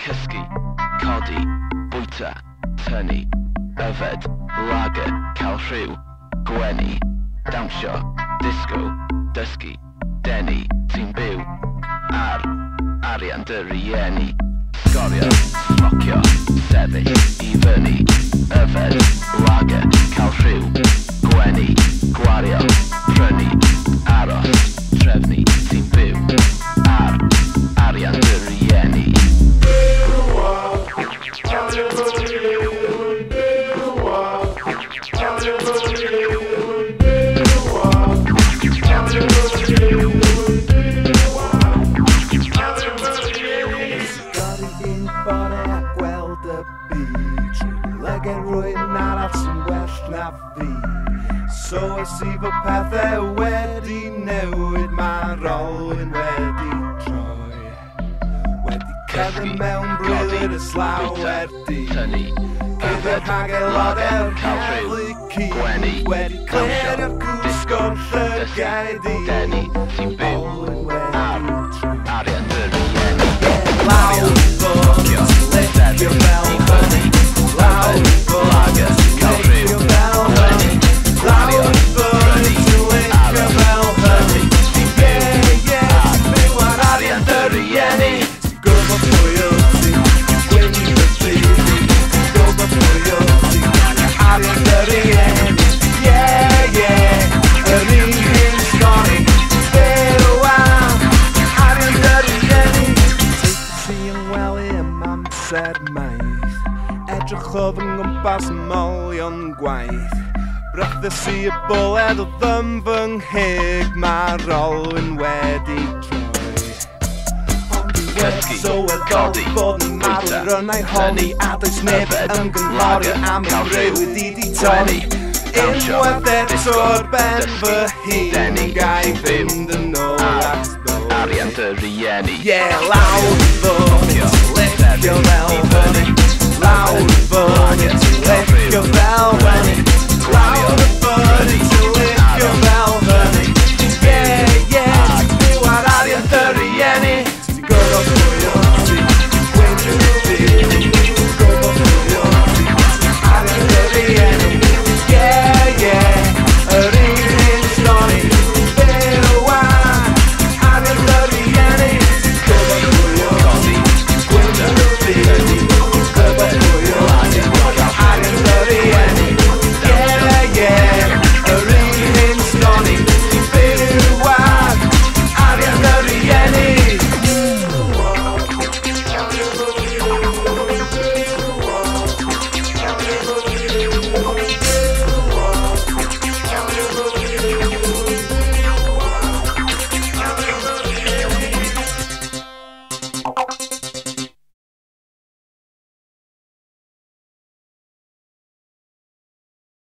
cysgu, codi, bwyta, tynnu, yfed, lager, cael rhyw, gwenu, dawnsio, disgo, dysgu, denu, sy'n byw, Arian dy rieni, sgorio, smocio, sefyll, I fyny, yfed, lager, cael rhyw, gwenu, gwario, prynu, aros, trefnu, sy'n byw, Arian dy rieni. So I fy pethau wedi newid, mae'r olwyn wedi troi. Wedi cefn mewn brwydyr y slaw wedi gyda'r rhagelodau'r ceflu ci. Wedi clerio'r gwsgo'r llygaid I sy'n byw, Arian dy rieni. Lawr fod, licio fel hynny. Lawr fod, lager, cael rhyw, gwenu. Lawr fod, licio fel hynny. Arian dy rieni. Gwybod pwy o ti, gwynnu y ffili. Gwybod pwy o ti, Arian dy rieni. Yr un hyn sgori, fyw Arian dy rieni. Teithio ti yn wely ym amser maith, edrych o fy ngwmpas molion gwaith. Brythys I y bwled o ddym fy nghyg, mae'r olwyn wedi troi. Ond I wedi sylweddoli bod yn marw rynnau holi, a does neb yn gynghori am ei rywyd I di toni. Unwaith eto'r ben fy hun, gai fynd yn ôl at ddod. Arian dy rieni. Lawr fod